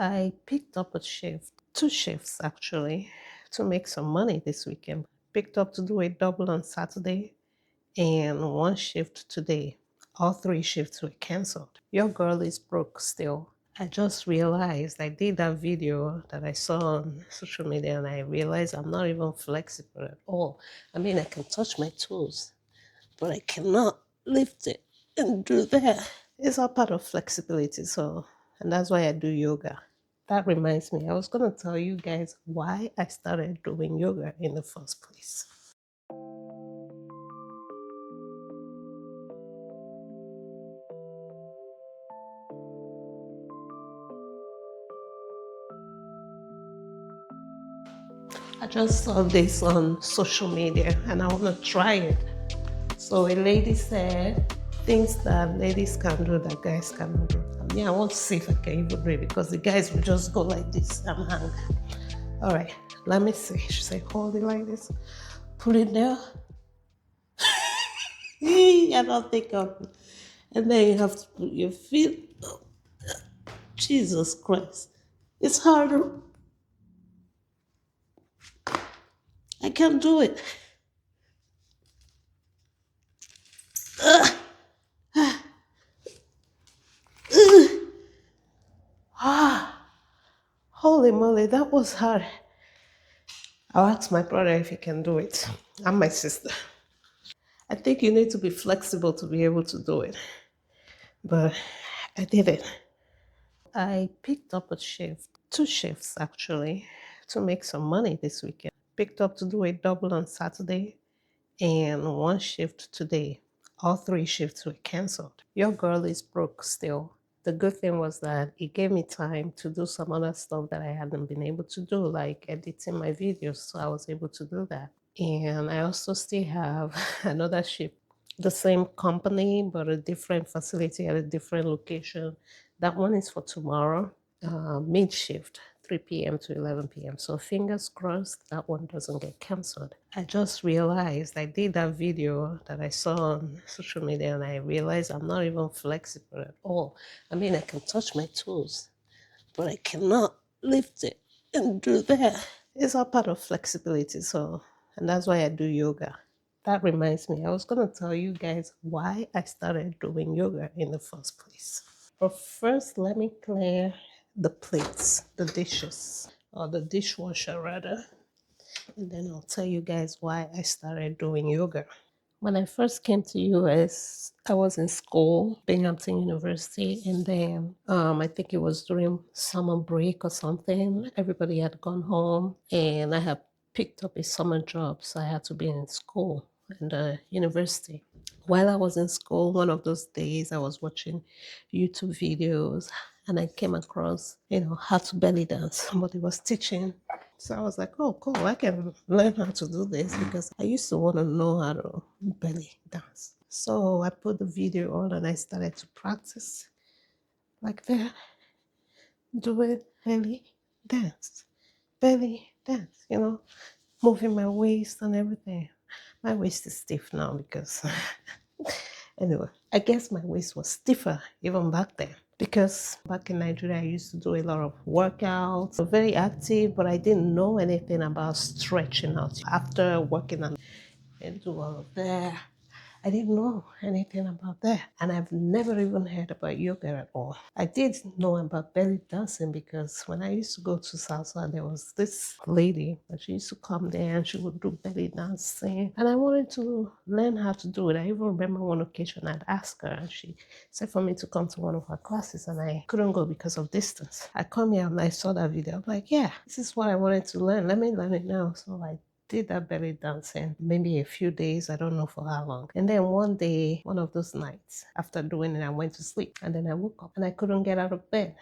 I picked up a shift, two shifts actually, to make some money this weekend. Picked up to do a double on Saturday and one shift today. All three shifts were canceled. Your girl is broke still. I just realized I did that video that I saw on social media and I realized I'm not even flexible at all. I mean, I can touch my toes, but I cannot lift it and do that. It's all part of flexibility, so, and that's why I do yoga. That reminds me, I was going to tell you guys why I started doing yoga in the first place. I just saw this on social media and I want to try it. So a lady said things that ladies can do that guys cannot do. Yeah, I want to see if I can even do it because the guys will just go like this and hang. All right, let me see. She said, hold it like this, put it there. I don't think of it. And then you have to put your feet. Oh, Jesus Christ. It's harder. I can't do it. Holy moly, that was hard. I'll ask my brother if he can do it. And my sister. I think you need to be flexible to be able to do it. But I did it. I picked up a shift, two shifts actually, to make some money this weekend. Picked up to do a double on Saturday and one shift today. All three shifts were canceled. Your girl is broke still. The good thing was that it gave me time to do some other stuff that I hadn't been able to do, like editing my videos. So I was able to do that. And I also still have another shift, the same company, but a different facility at a different location. That one is for tomorrow, mid shift, 3 p.m. to 11 p.m. So fingers crossed that one doesn't get canceled. I just realized I did that video that I saw on social media and I realized I'm not even flexible at all. I mean, I can touch my toes, but I cannot lift it and do that. It's all part of flexibility, so, and that's why I do yoga. That reminds me, I was going to tell you guys why I started doing yoga in the first place. But first, let me clear the plates, the dishes, or the dishwasher rather, and then I'll tell you guys why I started doing yoga. When I first came to US, I was in school, Binghamton University, and then I think it was during summer break or something. Everybody had gone home, and I had picked up a summer job, so I had to be in school in the university. While I was in school, one of those days I was watching YouTube videos and I came across, how to belly dance. Somebody was teaching. So I was like, oh, cool, I can learn how to do this because I used to want to know how to belly dance. So I put the video on and I started to practice like that, do it, belly dance, moving my waist and everything. My waist is stiff now because, anyway, I guess my waist was stiffer even back then. Because back in Nigeria, I used to do a lot of workouts, very active, but I didn't know anything about stretching out. After working on and do all of that, I didn't know anything about that. And I've never even heard about yoga at all. I did know about belly dancing because when I used to go to salsa, there was this lady that she used to come there and she would do belly dancing. And I wanted to learn how to do it. I even remember one occasion I'd asked her and she said for me to come to one of her classes and I couldn't go because of distance. I come here and I saw that video. I'm like, yeah, this is what I wanted to learn. Let me learn it now. So I did that belly dancing maybe a few days, I don't know for how long. And then one day, one of those nights, after doing it, I went to sleep. And then I woke up and I couldn't get out of bed.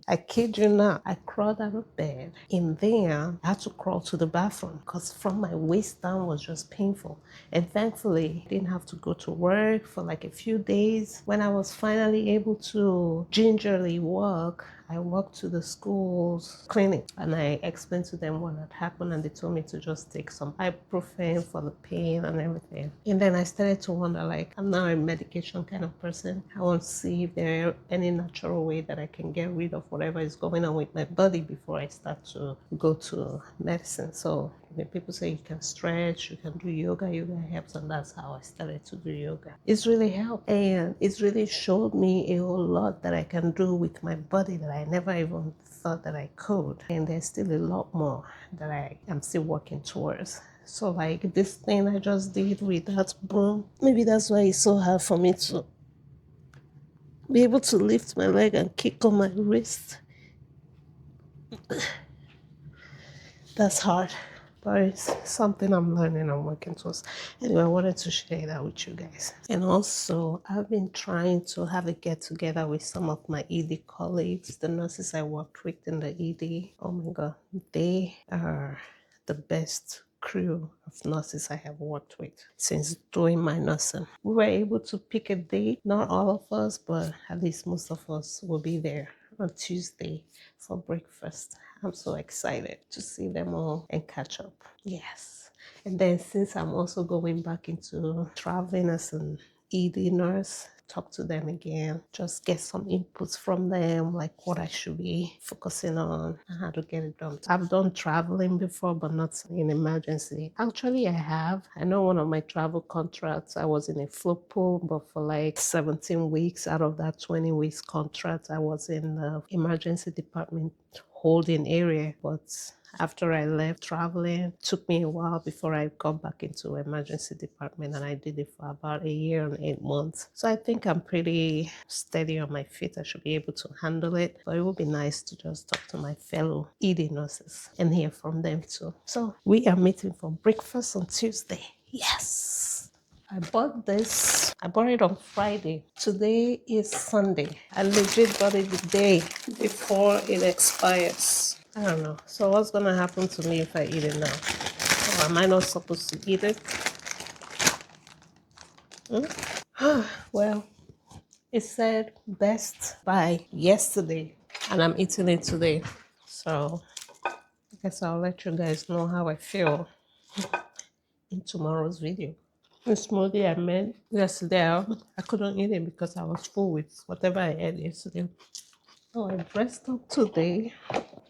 I kid you not, I crawled out of bed. In there, I had to crawl to the bathroom because from my waist down was just painful. And thankfully, I didn't have to go to work for like a few days. When I was finally able to gingerly walk, I walked to the school's clinic and I explained to them what had happened and they told me to just take some ibuprofen for the pain and everything. And then I started to wonder, like, I'm not a medication kind of person. I want to see if there are any natural way that I can get rid of whatever is going on with my body before I start to go to medicine. So when people say you can stretch, you can do yoga, yoga helps, and that's how I started to do yoga. It's really helped, and it's really showed me a whole lot that I can do with my body that I never even thought that I could. And there's still a lot more that I am still working towards. So like this thing I just did with that broom, maybe that's why it's so hard for me to be able to lift my leg and kick on my wrist. That's hard, but it's something I'm learning and working towards. Anyway, I wanted to share that with you guys. And also, I've been trying to have a get together with some of my ED colleagues, the nurses I worked with in the ED. Oh my God, they are the best crew of nurses I have worked with since doing my nursing. We were able to pick a date, not all of us, but at least most of us will be there on Tuesday for breakfast. I'm so excited to see them all and catch up. Yes. And then since I'm also going back into traveling as an ED nurse, talk to them again, just get some inputs from them, like what I should be focusing on and how to get it done. I've done traveling before, but not in emergency. Actually, I have. I know one of my travel contracts, I was in a float pool, but for like 17 weeks out of that 20 weeks contract, I was in the emergency department holding area. But after I left traveling, it took me a while before I got back into emergency department, and I did it for about a year and 8 months. So I think I'm pretty steady on my feet. I should be able to handle it. But it would be nice to just talk to my fellow ED nurses and hear from them too. So we are meeting for breakfast on Tuesday. Yes. I bought this. I bought it on Friday. Today is Sunday. I legit bought it the day before it expires. I don't know. So what's gonna happen to me if I eat it now? Or am I not supposed to eat it? Well, it said best by yesterday, and I'm eating it today. So I guess I'll let you guys know how I feel in tomorrow's video. The smoothie I made yesterday, I couldn't eat it because I was full with whatever I ate yesterday. So I dressed up today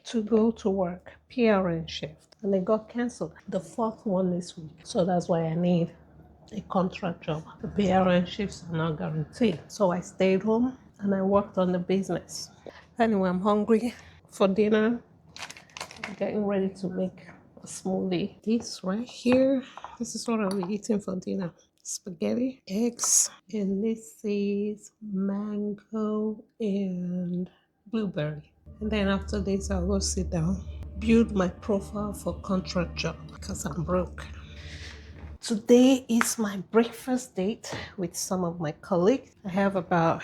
to go to work, PRN shift, and it got canceled. The fourth one this week. So that's why I need a contract job. The PRN shifts are not guaranteed. So I stayed home and I worked on the business. Anyway, I'm hungry for dinner. I'm getting ready to make a smoothie. This right here, this is what I'll be eating for dinner. Spaghetti, eggs, and this is mango and blueberry. And then after this, I'll go sit down, build my profile for contract job because I'm broke. Today is my breakfast date with some of my colleagues. I have about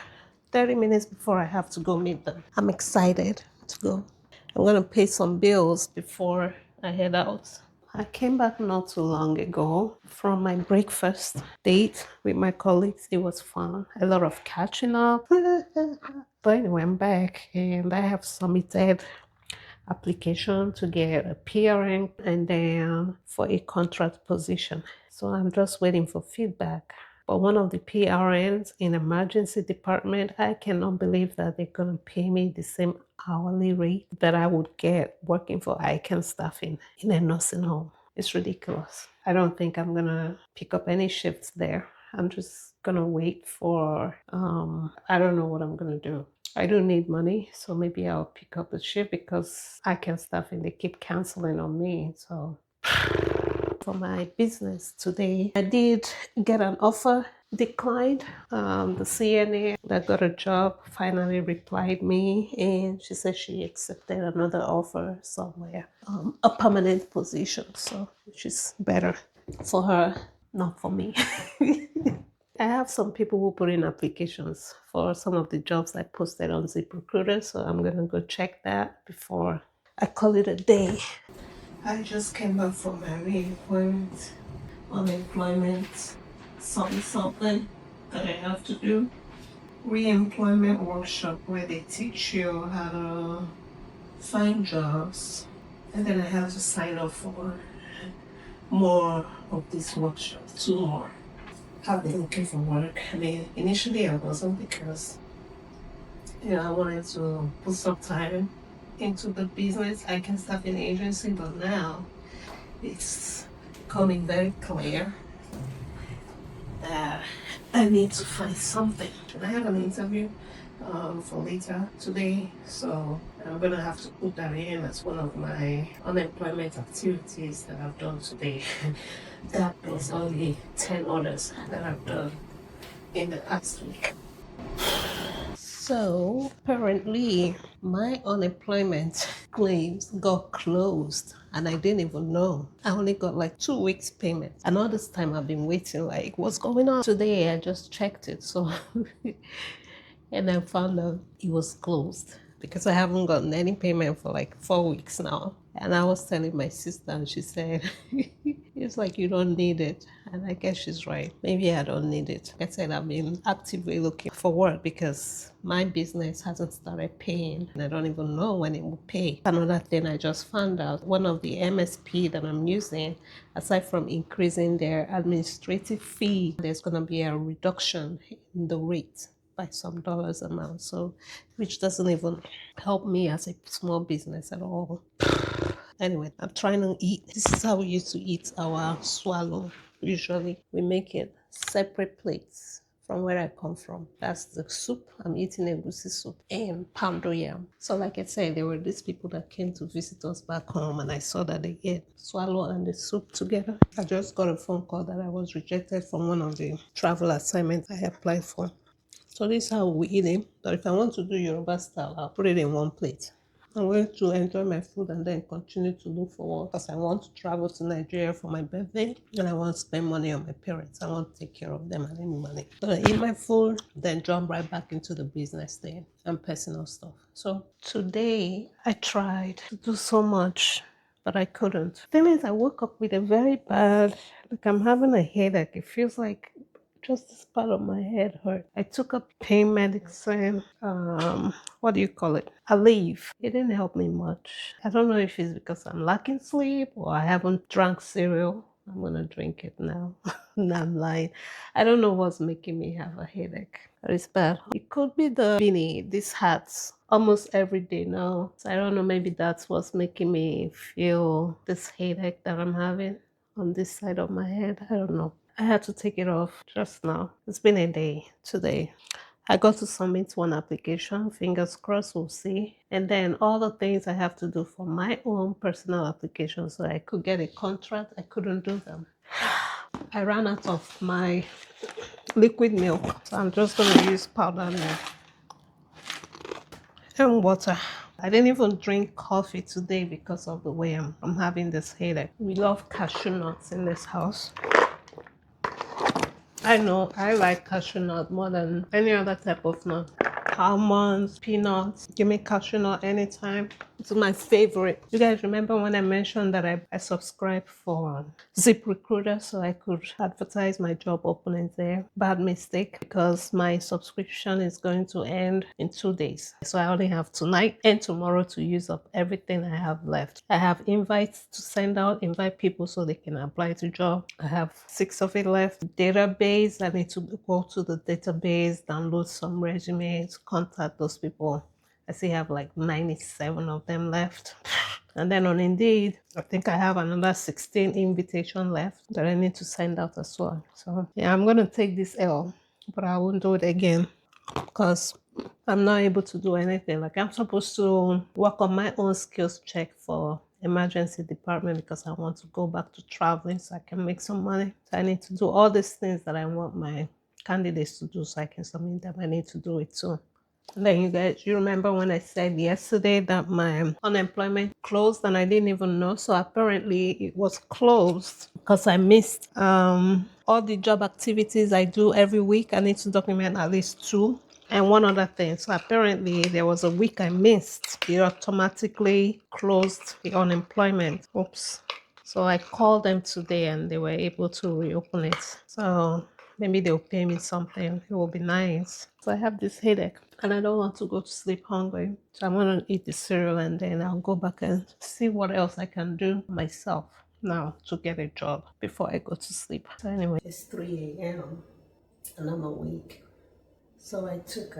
30 minutes before I have to go meet them. I'm excited to go. I'm going to pay some bills before I head out. I came back not too long ago from my breakfast date with my colleagues. It was fun. A lot of catching up. But anyway, I'm back and I have submitted application to get a PRN and then for a contract position. So I'm just waiting for feedback. But one of the PRNs in emergency department, I cannot believe that they're gonna pay me the same hourly rate that I would get working for ICANN staffing in a nursing home. It's ridiculous. I don't think I'm gonna pick up any shifts there. I'm just gonna wait for, I don't know what I'm gonna do. I do need money, so maybe I'll pick up a shift because ICANN staffing, they keep canceling on me, so. For my business today, I did get an offer declined. The CNA that got a job finally replied me and she said she accepted another offer somewhere, a permanent position, so which is better for her, not for me. I have some people who put in applications for some of the jobs I posted on ZipRecruiter, so I'm gonna go check that before I call it a day. I just came back from my reemployment, unemployment, something that I have to do. Reemployment workshop where they teach you how to find jobs, and then I have to sign up for more of these workshops, 2 more. I've been looking for work. I mean, initially I wasn't because I wanted to put some time into the business. I can start an agency, but now it's becoming very clear that I need to find something. And I have an interview for later today, so I'm gonna have to put that in as one of my unemployment activities that I've done today. That is only 10 orders that I've done in the past week. So apparently, my unemployment claims got closed, and I didn't even know. I only got like 2 weeks payment, and all this time I've been waiting. Like, what's going on? Today I just checked it, so and I found out it was closed because I haven't gotten any payment for like 4 weeks now. And I was telling my sister, and she said, it's like you don't need it. And I guess she's right. Maybe I don't need it. Like I said, I've been actively looking for work because my business hasn't started paying. And I don't even know when it will pay. Another thing I just found out, one of the MSP that I'm using, aside from increasing their administrative fee, there's going to be a reduction in the rate by some dollars amount, so which doesn't even help me as a small business at all. Anyway, I'm trying to eat. This is how we used to eat our swallow. Usually we make it separate plates from where I come from. That's the soup. I'm eating egusi soup and poundo yam. So like I said, there were these people that came to visit us back home, and I saw that they ate swallow and the soup together. I just got a phone call that I was rejected from one of the travel assignments I applied for. So this is how we eat it. But if I want to do Yoruba style, I'll put it in one plate. I'm going to enjoy my food and then continue to look for work because I want to travel to Nigeria for my birthday and I want to spend money on my parents. I want to take care of them and any money. So I eat my food, then jump right back into the business thing and personal stuff. So today I tried to do so much, but I couldn't. The thing is, I woke up with a very bad, like I'm having a headache. It feels like just this part of my head hurt. I took up pain medicine. What do you call it? A leave. It didn't help me much. I don't know if it's because I'm lacking sleep or I haven't drank cereal. I'm gonna drink it now. No, I'm lying. I don't know what's making me have a headache. It's bad. It could be the beanie, these hats, almost every day now. So I don't know, maybe that's what's making me feel this headache that I'm having on this side of my head. I don't know. I had to take it off just now. It's been a day today. I got to submit one application, fingers crossed, we'll see. And then all the things I have to do for my own personal application so I could get a contract, I couldn't do them. I ran out of my liquid milk, so I'm just going to use powdered milk and water. I didn't even drink coffee today because of the way I'm having this headache. We love cashew nuts in this house. I know I like cashew nut more than any other type of nut. Almonds, peanuts, give me cashew nut anytime. It's my favorite. You guys remember when I mentioned that I subscribed for Zip Recruiter so I could advertise my job openings there? Bad mistake because my subscription is going to end in 2 days. So I only have tonight and tomorrow to use up everything I have left. I have invites to send out, invite people so they can apply to job. I have 6 of it left. Database, I need to go to the database, download some resumes, contact those people. I still have like 97 of them left. And then on Indeed, I think I have another 16 invitation left that I need to send out as well. So yeah, I'm gonna take this L, but I won't do it again because I'm not able to do anything. Like I'm supposed to work on my own skills check for emergency department because I want to go back to traveling so I can make some money. So I need to do all these things that I want my candidates to do so I can submit them. I need to do it too. And then you remember when I said yesterday that my unemployment closed and I didn't even know. So apparently it was closed because I missed all the job activities I do every week. I need to document at least 2. And one other thing. So apparently there was a week I missed. It automatically closed the unemployment. Oops. So I called them today and they were able to reopen it. So maybe they'll pay me something. It will be nice. So I have this headache and I don't want to go to sleep hungry. So I'm going to eat the cereal and then I'll go back and see what else I can do myself now to get a job before I go to sleep. So anyway, it's 3 a.m. and I'm awake. So I took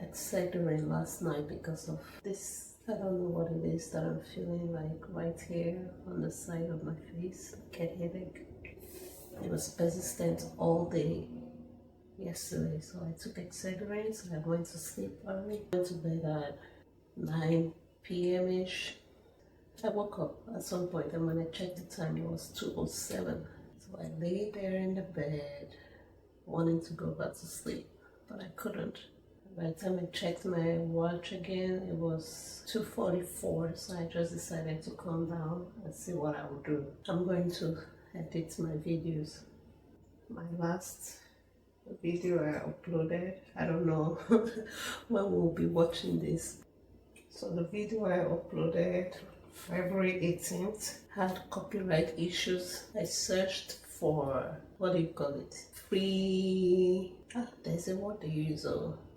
Excedrin last night because of this. I don't know what it is that I'm feeling like right here on the side of my face, like a headache. It was persistent all day yesterday, so I took Excedrin. So I went to sleep early. Went to bed at 9 p.m. ish. I woke up at some point, and when I checked the time, it was 2:07. So I lay there in the bed, wanting to go back to sleep, but I couldn't. By the time I checked my watch again, it was 2:44. So I just decided to calm down and see what I would do. I'm going to edit my videos. My last video I uploaded, I don't know when we'll be watching this. So the video I uploaded February 18th had copyright issues. I searched for, what do you call it? There's a word they use,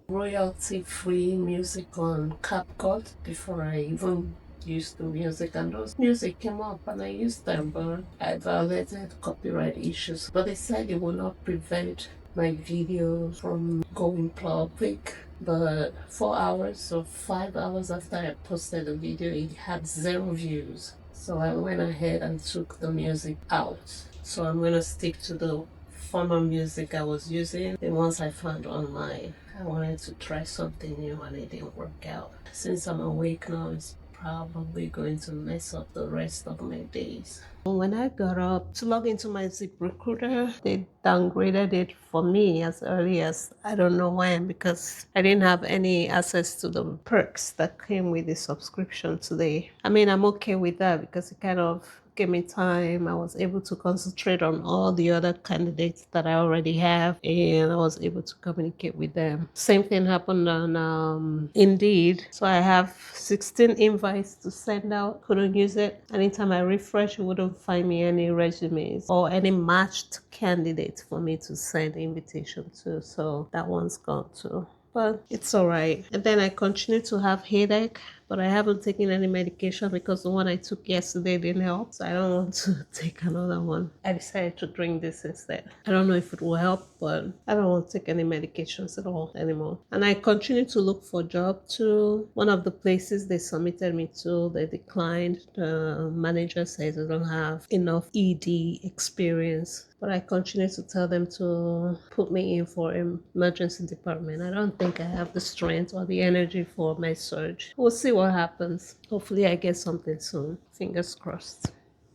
royalty free music on CapCut before I even used the music, and those music came up and I used them, but I violated copyright issues. But they said it will not prevent my video from going public. But 4 hours or 5 hours after I posted the video, it had 0 views. So I went ahead and took the music out. So I'm gonna stick to the former music I was using, the ones I found online. I wanted to try something new and it didn't work out. Since I'm awake now, it's probably going to mess up the rest of my days. When I got up to log into my ZipRecruiter, they downgraded it for me as early as I don't know when, because I didn't have any access to the perks that came with the subscription today. I mean, I'm okay with that because it kind of gave me time. I was able to concentrate on all the other candidates that I already have, and I was able to communicate with them. Same thing happened on Indeed. So I have 16 invites to send out. Couldn't use it. Anytime I refresh, it wouldn't find me any resumes or any matched candidates for me to send invitation to. So that one's gone too. But it's all right. And then I continue to have headache, but I haven't taken any medication because the one I took yesterday didn't help. So I don't want to take another one. I decided to drink this instead. I don't know if it will help, but I don't want to take any medications at all anymore. And I continue to look for a job too. One of the places they submitted me to, they declined. The manager says I don't have enough ED experience. But I continue to tell them to put me in for emergency department. I don't think I have the strength or the energy for my surge. We'll see what happens. Hopefully I get something soon. Fingers crossed.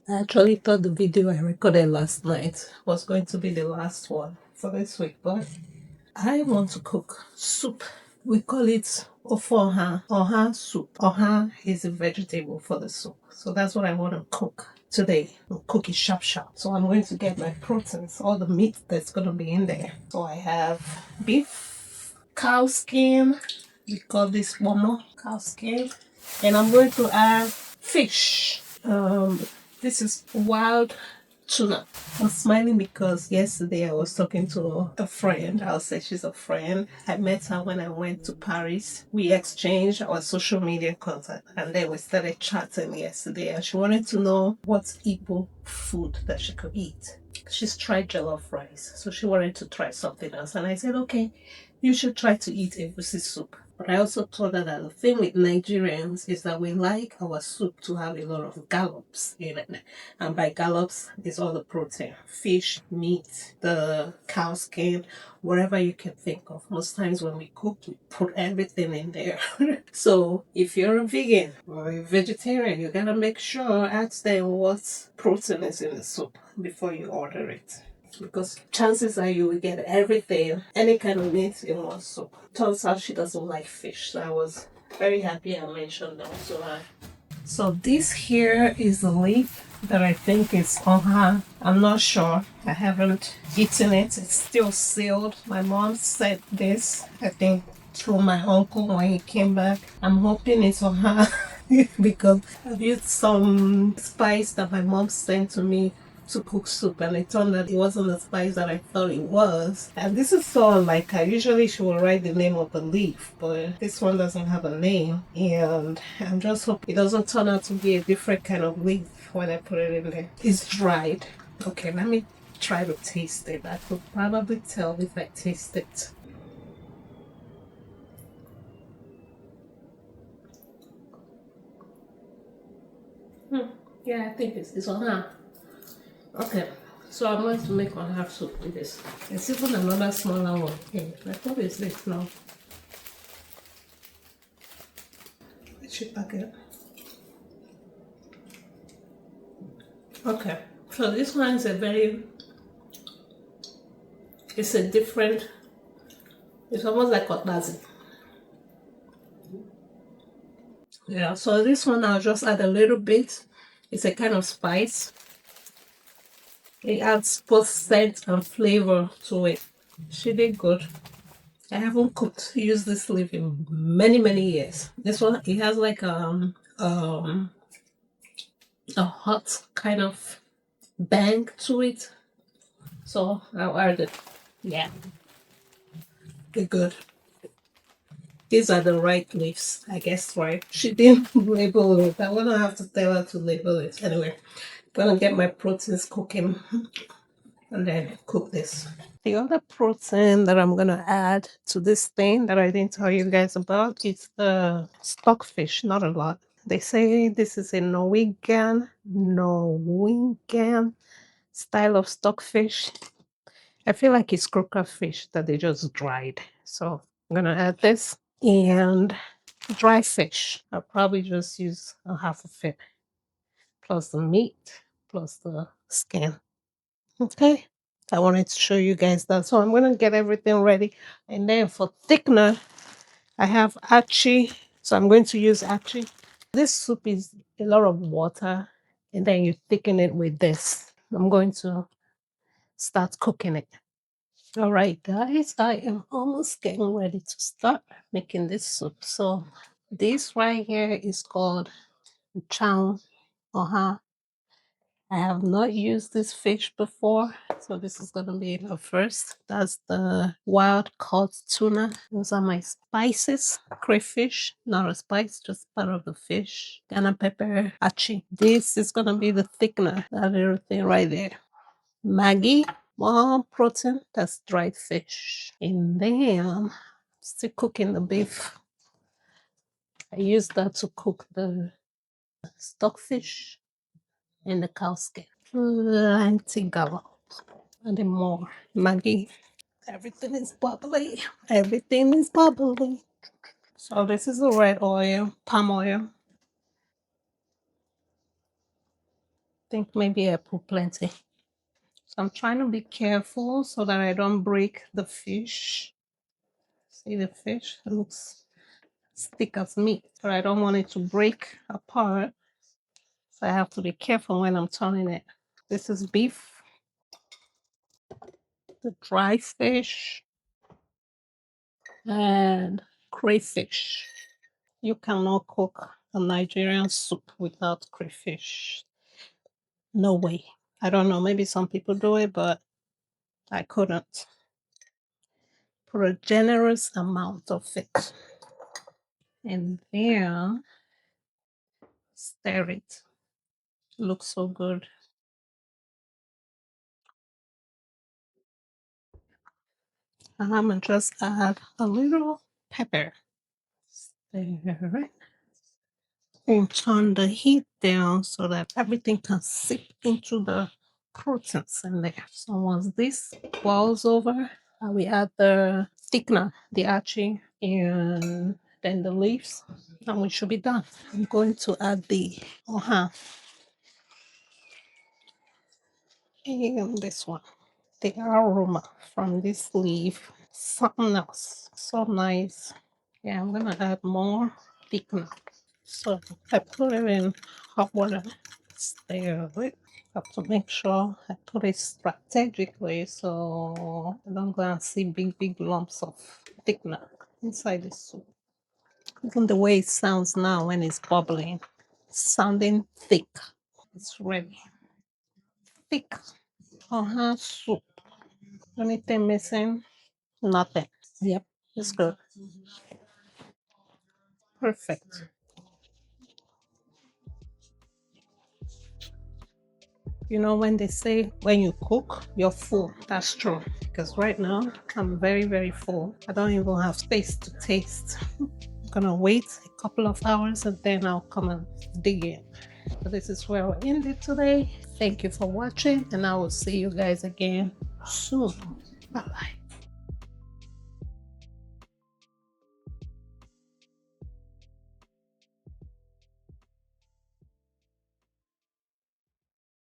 I actually thought the video I recorded last night was going to be the last one for this week, but I want to cook soup. We call it oha soup. Oha is a vegetable for the soup. So that's what I want to cook today. I'll cook it sharp sharp. So I'm going to get my proteins, all the meat that's going to be in there. So I have beef, cow skin. We call this momo, cow skin. And I'm going to add fish. This is wild tuna. I'm smiling because yesterday I was talking to a friend. I'll say she's a friend. I met her when I went to Paris. We exchanged our social media contact and then we started chatting yesterday, and she wanted to know what's Igbo food that she could eat. She's tried jollof rice, so she wanted to try something else. And I said, okay, you should try to eat egusi soup. But I also told her that the thing with Nigerians is that we like our soup to have a lot of gallops in it. And by gallops is all the protein. Fish, meat, the cow skin, whatever you can think of. Most times when we cook, we put everything in there. So if you're a vegan or a vegetarian, you gotta make sure, ask them what protein is in the soup before you order it. Because chances are you will get everything, any kind of meat in one soup. Turns out she doesn't like fish, so I was very happy I mentioned that to her. So this here is the leaf that I think is oha. I'm not sure. I haven't eaten it. It's still sealed. My mom sent this, I think, through my uncle when he came back. I'm hoping it's oha because I've used some spice that my mom sent to me to cook soup, and it turned out it wasn't the spice that I thought it was. And this is so unlike her. Usually she will write the name of the leaf, but this one doesn't have a name, and I'm just hoping it doesn't turn out to be a different kind of leaf when I put it in there. It's dried. Okay, let me try to taste it. I could probably tell if I taste it. Yeah, I think it's on now. Okay, so I'm going to make one half soup with this. There's even another smaller one here. Like, what is this now? Chip packet. Okay, so this one is it's a different, it's almost like cutlass. Yeah, so this one I'll just add a little bit. It's a kind of spice. It adds both scent and flavor to it. She did good. I haven't used this leaf in many years. This one, it has like a hot kind of bang to it. So I'll add it. Yeah, they're good. These are the right leaves, I guess, right? She didn't label it. I'm gonna have to tell her to label it. Anyway, gonna get my proteins cooking and then cook this. The other protein that I'm gonna add to this thing that I didn't tell you guys about is the stockfish, not a lot. They say this is a Norwegian style of stockfish. I feel like it's croaker fish that they just dried. So I'm gonna add this and dry fish. I'll probably just use a half of it, plus the meat, plus the skin. Okay. I wanted to show you guys that. So I'm gonna get everything ready. And then for thickener, I have achi. So I'm going to use achi. This soup is a lot of water, and then you thicken it with this. I'm going to start cooking it. All right, guys, I am almost getting ready to start making this soup. So this right here is called chow. I have not used this fish before, so this is gonna be the first. That's the wild caught tuna. Those are my spices. Crayfish, not a spice, just part of the fish. Ghana pepper, achi. This is gonna be the thickener. That little thing right there. Maggi, more protein. That's dried fish. And then still cooking the beef. I use that to cook the stockfish and the cow skin. Plenty gallon. And then more Maggi. Everything is bubbly. Everything is bubbly. So this is the red oil, palm oil. I think maybe I put plenty. So I'm trying to be careful so that I don't break the fish. See the fish? It looks thick as meat, but I don't want it to break apart. So I have to be careful when I'm turning it. This is beef, the dry fish, and crayfish. You cannot cook a Nigerian soup without crayfish. No way. I don't know. Maybe some people do it, but I couldn't. Put a generous amount of it. And then stir it. Looks so good. And I'm going to just add a little pepper. Stir it. And turn the heat down so that everything can sip into the proteins in there. So once this boils over, we add the thickener, the achi, and then the leaves, and we should be done. I'm going to add the oha and this one. The aroma from this leaf, something else. So nice. Yeah, I'm gonna add more thickener. So I put it in hot water. Stir it. Have to make sure I put it strategically so I don't go and see big lumps of thickener inside the soup. Even the way it sounds now when it's bubbling, it's sounding thick. It's ready. Thick. Soup. Anything missing? Nothing. Yep, it's good. Perfect. You know, when they say when you cook, you're full. That's true. Because right now, I'm very full. I don't even have space to taste. gonna wait a couple of hours and then I'll come and dig in. So this is where we'll end it today. Thank you for watching, and I will see you guys again soon. Bye bye.